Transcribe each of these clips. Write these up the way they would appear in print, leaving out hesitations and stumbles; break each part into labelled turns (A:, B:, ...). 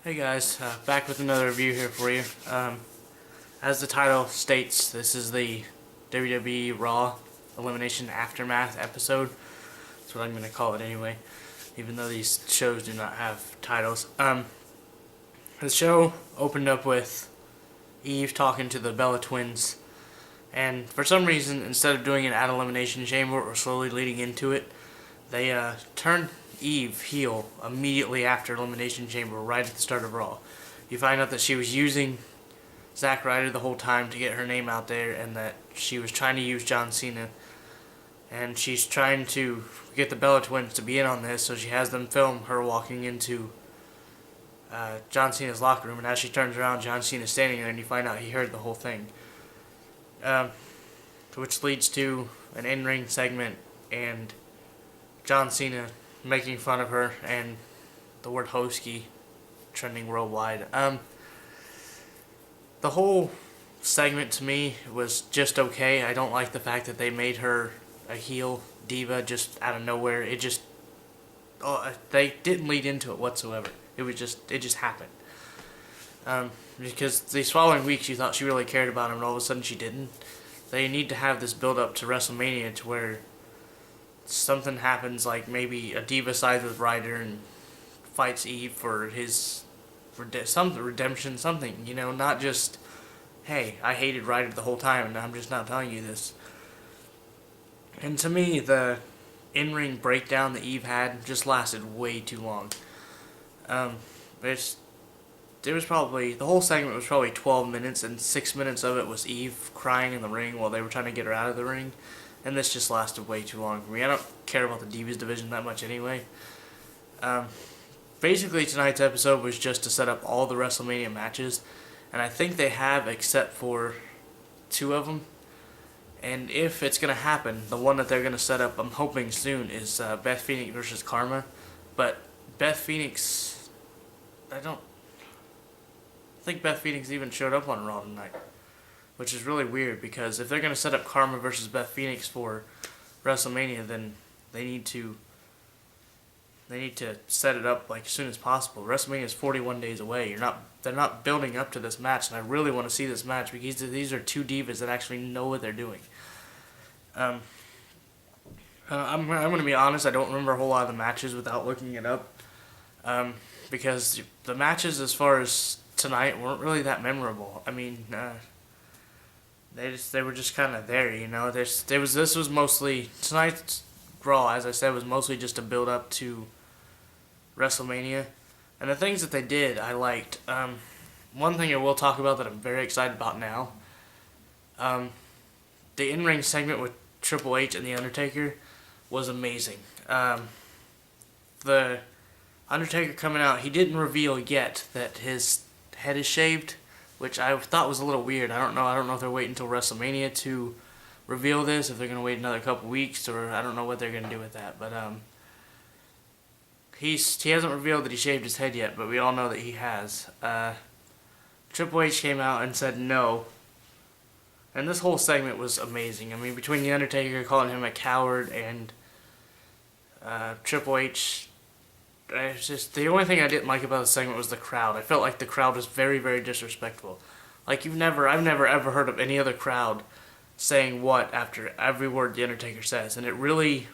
A: Hey guys, back with another review here for you. As the title states, this is the WWE Raw Elimination Aftermath episode. That's what I'm going to call it anyway, even though these shows do not have titles. The show opened up with Eve talking to the Bella Twins, and for some reason, instead of doing it at Elimination Chamber or slowly leading into it, they turned Eve heel immediately after Elimination Chamber, right at the start of Raw. You find out that she was using Zack Ryder the whole time to get her name out there, and that she was trying to use John Cena, and she's trying to get the Bella Twins to be in on this, so she has them film her walking into John Cena's locker room, and as she turns around, John Cena's standing there, and you find out he heard the whole thing. Which leads to an in-ring segment, and John Cena making fun of her, and the word Hoski trending worldwide. The whole segment to me was just okay. I don't like the fact that they made her a heel diva just out of nowhere. They didn't lead into it whatsoever. It just happened. Because these following weeks you thought she really cared about him, and all of a sudden she didn't. They need to have this build up to WrestleMania to where something happens, like maybe a diva sides with Ryder and fights Eve for his redemption, something, not just, hey, I hated Ryder the whole time and I'm just not telling you this. And to me, the in-ring breakdown that Eve had just lasted way too long. The whole segment was probably 12 minutes, and 6 minutes of it was Eve crying in the ring while they were trying to get her out of the ring. And this just lasted way too long for me. I don't care about the Divas division that much anyway. Basically, tonight's episode was just to set up all the WrestleMania matches. And I think they have, except for 2 of them. And if it's going to happen, the one that they're going to set up, I'm hoping soon, is Beth Phoenix versus Karma. But Beth Phoenix, I think Beth Phoenix even showed up on Raw tonight, which is really weird, because if they're going to set up Karma versus Beth Phoenix for WrestleMania, then they need to set it up like as soon as possible. WrestleMania is 41 days away. They're not building up to this match, and I really want to see this match because these are 2 divas that actually know what they're doing. I'm going to be honest, I don't remember a whole lot of the matches without looking it up, because the matches as far as tonight weren't really that memorable. I mean, they were just kind of there, This was mostly, tonight's Raw, as I said, was mostly just a build up to WrestleMania, and the things that they did, I liked. One thing I will talk about that I'm very excited about now, the in-ring segment with Triple H and The Undertaker was amazing. The Undertaker coming out, he didn't reveal yet that his head is shaved, which I thought was a little weird. I don't know if they're waiting until WrestleMania to reveal this, if they're going to wait another couple weeks, or I don't know what they're going to do with that. But he hasn't revealed that he shaved his head yet, but we all know that he has. Triple H came out and said no. And this whole segment was amazing. I mean, between The Undertaker calling him a coward and Triple H, it's just, the only thing I didn't like about the segment was the crowd. I felt like the crowd was very, very disrespectful. Like I've never ever heard of any other crowd saying what after every word The Undertaker says, and it really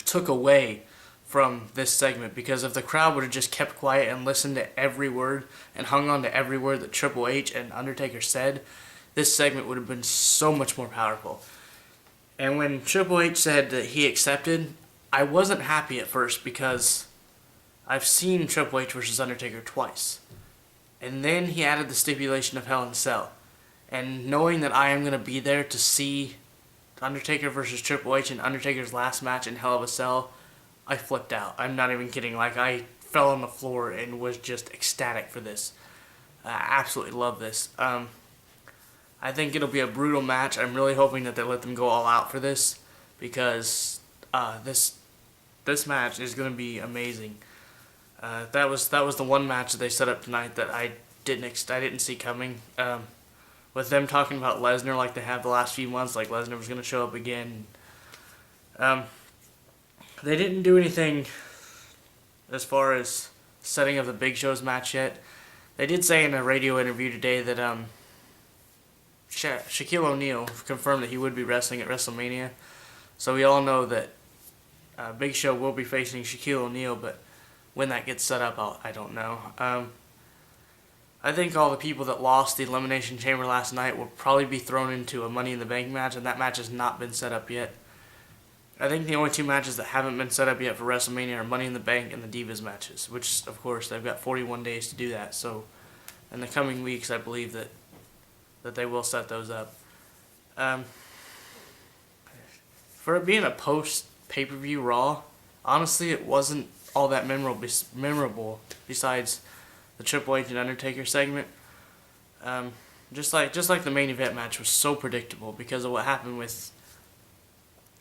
A: took away from this segment, because if the crowd would have just kept quiet and listened to every word and hung on to every word that Triple H and Undertaker said, this segment would have been so much more powerful. And when Triple H said that he accepted, I wasn't happy at first, because I've seen Triple H versus Undertaker twice. And then he added the stipulation of Hell in a Cell. And knowing that I am going to be there to see Undertaker versus Triple H in Undertaker's last match in Hell in a Cell, I flipped out. I'm not even kidding. Like, I fell on the floor and was just ecstatic for this. I absolutely love this. I think it'll be a brutal match. I'm really hoping that they let them go all out for this, because this match is going to be amazing. That was the one match that they set up tonight that I didn't see coming. With them talking about Lesnar like they have the last few months, like Lesnar was going to show up again. They didn't do anything as far as setting of the Big Show's match yet. They did say in a radio interview today that Shaquille O'Neal confirmed that he would be wrestling at WrestleMania. So we all know that Big Show will be facing Shaquille O'Neal, but when that gets set up, I don't know. I think all the people that lost the Elimination Chamber last night will probably be thrown into a Money in the Bank match, and that match has not been set up yet. I think the only two matches that haven't been set up yet for WrestleMania are Money in the Bank and the Divas matches, which, of course, they've got 41 days to do that. So in the coming weeks, I believe that they will set those up. For it being a post-pay-per-view Raw, honestly, it wasn't all that memorable besides the Triple H and Undertaker segment. Just like the main event match was so predictable because of what happened with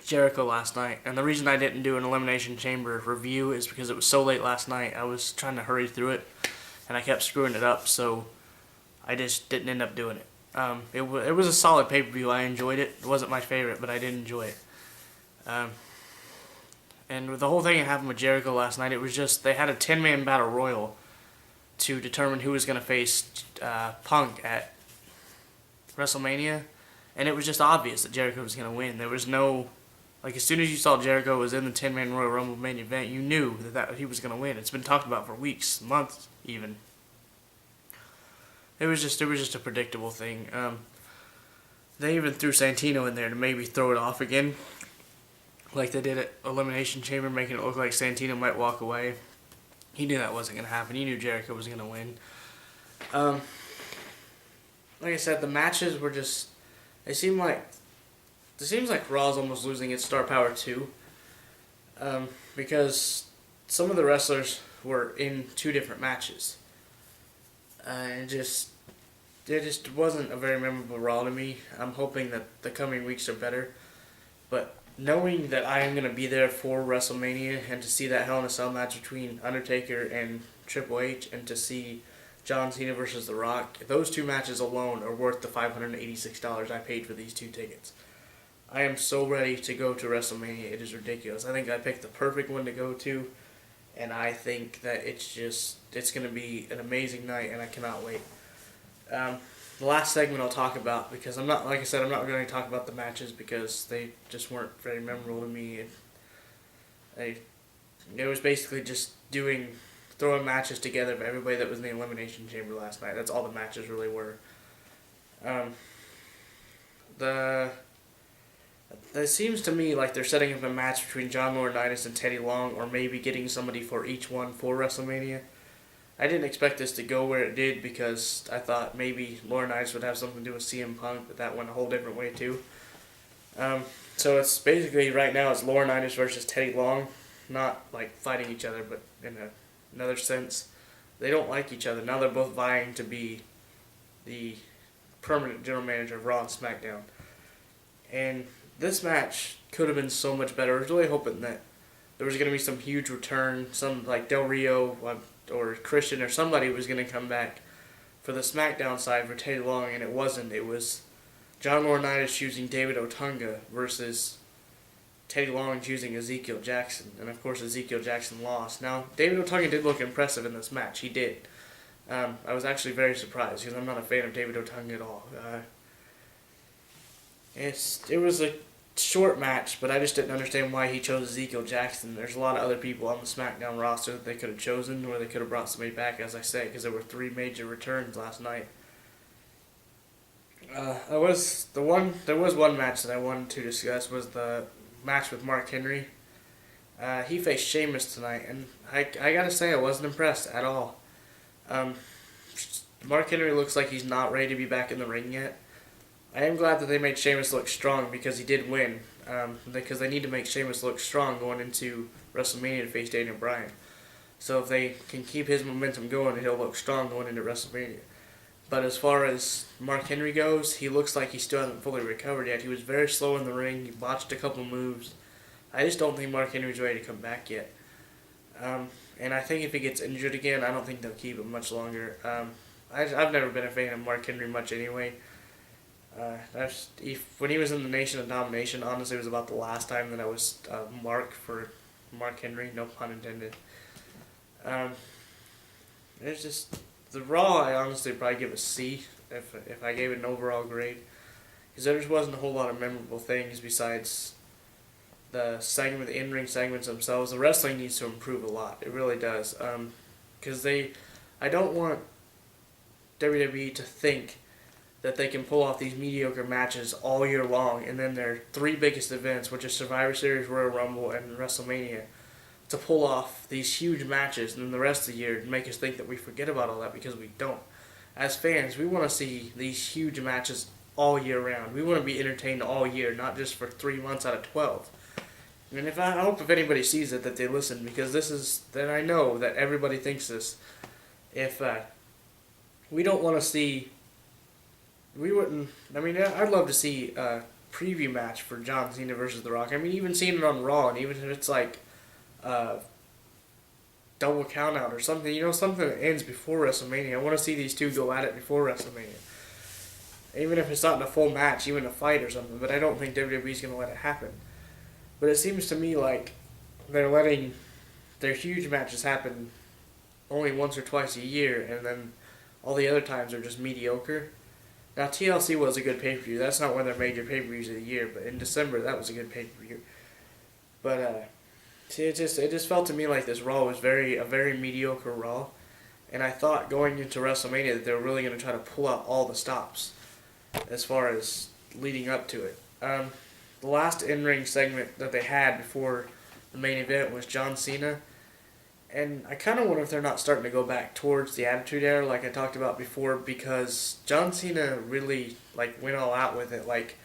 A: Jericho last night. And the reason I didn't do an Elimination Chamber review is because it was so late last night. I was trying to hurry through it, and I kept screwing it up, so I just didn't end up doing it. It was a solid pay-per-view. I enjoyed it. It wasn't my favorite, but I did enjoy it. And with the whole thing that happened with Jericho last night, it was just they had a 10-man battle royal to determine who was going to face Punk at WrestleMania, and it was just obvious that Jericho was going to win. There was no, like, as soon as you saw Jericho was in the 10-man Royal Rumble main event, you knew that he was going to win. It's been talked about for weeks, months even. It was just a predictable thing. They even threw Santino in there to maybe throw it off again, like they did at Elimination Chamber, making it look like Santino might walk away. He knew that wasn't going to happen. He knew Jericho was going to win. Like I said, the matches were just... It seems like Raw's almost losing its star power too. Because some of the wrestlers were in two different matches. It just wasn't a very memorable Raw to me. I'm hoping that the coming weeks are better. But knowing that I am going to be there for WrestleMania and to see that Hell in a Cell match between Undertaker and Triple H and to see John Cena versus The Rock, those two matches alone are worth the $586 I paid for these two tickets. I am so ready to go to WrestleMania. It is ridiculous. I think I picked the perfect one to go to, and I think that it's going to be an amazing night, and I cannot wait. The last segment I'll talk about, because I'm not going to talk about the matches because they just weren't very memorable to me. It was basically just throwing matches together for everybody that was in the Elimination Chamber last night. That's all the matches really were. It seems to me like they're setting up a match between John Laurinaitis and Teddy Long, or maybe getting somebody for each one for WrestleMania. I didn't expect this to go where it did because I thought maybe Laurinaitis would have something to do with CM Punk, but that went a whole different way too. So it's basically right now it's Laurinaitis versus Teddy Long, not like fighting each other, but in another sense, they don't like each other. Now they're both vying to be the permanent general manager of Raw and SmackDown. And this match could have been so much better. I was really hoping that there was going to be some huge return, some like Del Rio or Christian or somebody was going to come back for the SmackDown side for Teddy Long, and it wasn't. It was John Laurinaitis choosing David Otunga versus Teddy Long choosing Ezekiel Jackson, and of course Ezekiel Jackson lost. Now, David Otunga did look impressive in this match. He did. I was actually very surprised because I'm not a fan of David Otunga at all. It was a short match, but I just didn't understand why he chose Ezekiel Jackson. There's a lot of other people on the SmackDown roster that they could have chosen, or they could have brought somebody back, as I say, because there were 3 major returns last night. There was one match that I wanted to discuss, was the match with Mark Henry. He faced Sheamus tonight, and I gotta say I wasn't impressed at all. Mark Henry looks like he's not ready to be back in the ring yet. I am glad that they made Sheamus look strong because he did win. Because they need to make Sheamus look strong going into WrestleMania to face Daniel Bryan. So if they can keep his momentum going, he'll look strong going into WrestleMania. But as far as Mark Henry goes, he looks like he still hasn't fully recovered yet. He was very slow in the ring. He botched a couple moves. I just don't think Mark Henry's ready to come back yet. And I think if he gets injured again, I don't think they'll keep him much longer. I've never been a fan of Mark Henry much anyway. When he was in the Nation of Domination, honestly, it was about the last time that I was mark for Mark Henry, no pun intended. It's just the Raw. I honestly probably give a C if I gave it an overall grade, because there just wasn't a whole lot of memorable things besides the in-ring segments themselves. The wrestling needs to improve a lot. It really does. Because I don't want WWE to think that they can pull off these mediocre matches all year long, and then their three biggest events, which is Survivor Series, Royal Rumble, and WrestleMania, to pull off these huge matches, and then the rest of the year make us think that we forget about all that, because we don't. As fans, we want to see these huge matches all year round. We want to be entertained all year, not just for 3 months out of 12. And I hope if anybody sees it that they listen, because that I know that everybody thinks this. If we don't want to see, we wouldn't. I mean, I'd love to see a preview match for John Cena versus The Rock. I mean, even seeing it on Raw, and even if it's like double count out or something, something that ends before WrestleMania. I want to see these two go at it before WrestleMania. Even if it's not in a full match, even a fight or something. But I don't think WWE's going to let it happen. But it seems to me like they're letting their huge matches happen only once or twice a year, and then all the other times are just mediocre. Now, TLC was a good pay-per-view. That's not one of their major pay-per-views of the year, but in December, that was a good pay-per-view. But it just felt to me like this Raw was a very mediocre Raw, and I thought going into WrestleMania that they were really going to try to pull out all the stops as far as leading up to it. The last in-ring segment that they had before the main event was John Cena. And I kind of wonder if they're not starting to go back towards the Attitude Era like I talked about before, because John Cena really went all out with it. Like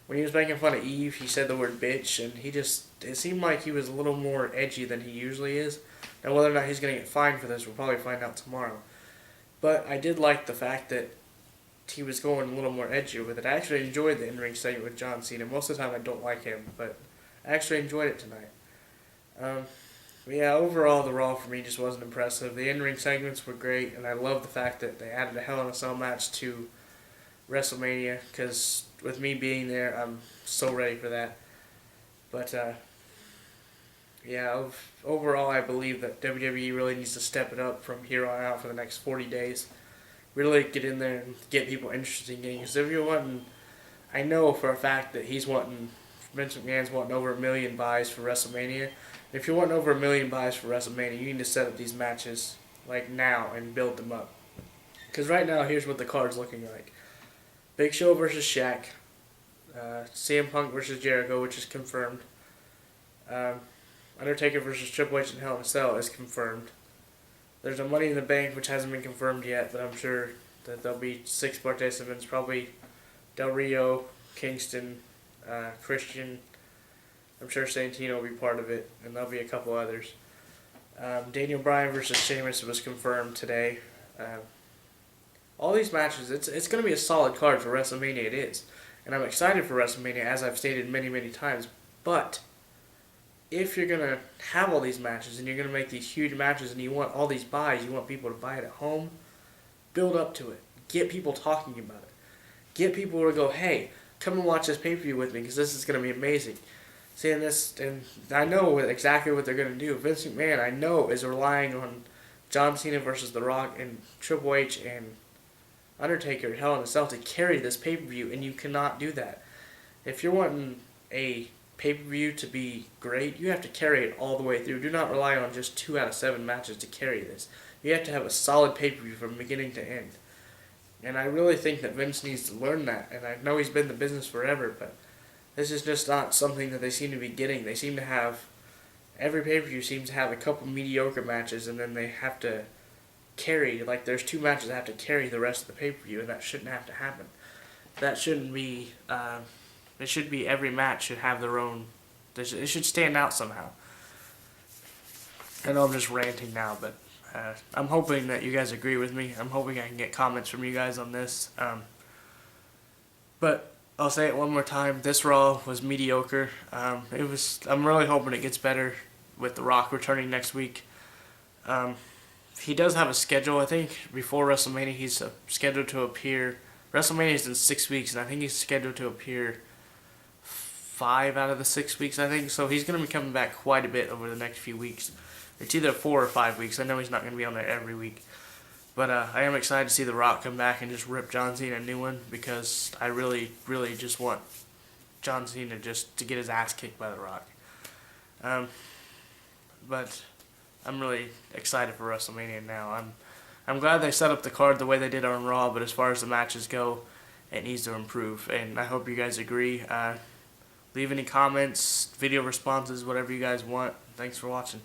A: when he was making fun of Eve, he said the word bitch, and it seemed like he was a little more edgy than he usually is. Now whether or not he's going to get fined for this, we'll probably find out tomorrow. But I did like the fact that he was going a little more edgy with it. I actually enjoyed the in-ring segment with John Cena. Most of the time I don't like him, but I actually enjoyed it tonight. But yeah, overall the Raw for me just wasn't impressive. The in-ring segments were great, and I love the fact that they added a Hell in a Cell match to WrestleMania, because with me being there, I'm so ready for that. But yeah, overall I believe that WWE really needs to step it up from here on out for the next 40 days. Really get in there and get people interested in games. If you're wanting, I know for a fact that Vince McMahon's wanting over 1 million buys for WrestleMania. If you're wanting over 1 million buys for WrestleMania, you need to set up these matches now and build them up. Because right now, here's what the card's looking like: Big Show versus Shaq, CM Punk versus Jericho, which is confirmed. Undertaker versus Triple H in Hell in a Cell is confirmed. There's a Money in the Bank, which hasn't been confirmed yet, but I'm sure that there'll be 6 participants, probably Del Rio, Kingston, Christian. I'm sure Santino will be part of it, and there'll be a couple others. Daniel Bryan versus Sheamus was confirmed today. All these matches, it's going to be a solid card for WrestleMania, it is. And I'm excited for WrestleMania, as I've stated many, many times. But if you're going to have all these matches, and you're going to make these huge matches, and you want all these buys, you want people to buy it at home, build up to it. Get people talking about it. Get people to go, hey, come and watch this pay-per-view with me, because this is going to be amazing. Seeing this, and I know exactly what they're going to do. Vince McMahon, I know, is relying on John Cena versus The Rock and Triple H and Undertaker, Hell in a Cell to carry this pay-per-view, and you cannot do that. If you're wanting a pay-per-view to be great, you have to carry it all the way through. Do not rely on just 2 out of 7 matches to carry this. You have to have a solid pay-per-view from beginning to end. And I really think that Vince needs to learn that. And I know he's been in the business forever, but this is just not something that they seem to be getting. They seem to have, every pay-per-view seems to have a couple mediocre matches, and then they have to carry, there's 2 matches that have to carry the rest of the pay-per-view, and that shouldn't have to happen. That shouldn't be, it should be every match should have their own, it should stand out somehow. I know I'm just ranting now, but I'm hoping that you guys agree with me. I'm hoping I can get comments from you guys on this. But I'll say it one more time. This Raw was mediocre. I'm really hoping it gets better with The Rock returning next week. He does have a schedule. I think before WrestleMania he's scheduled to appear. WrestleMania is in 6 weeks, and I think he's scheduled to appear 5 out of the 6 weeks, I think. So he's going to be coming back quite a bit over the next few weeks. It's either 4 or 5 weeks. I know he's not going to be on there every week. But I am excited to see The Rock come back and just rip John Cena a new one, because I really, really just want John Cena just to get his ass kicked by The Rock. But I'm really excited for WrestleMania now. I'm glad they set up the card the way they did on Raw, but as far as the matches go, it needs to improve, and I hope you guys agree. Leave any comments, video responses, whatever you guys want. Thanks for watching.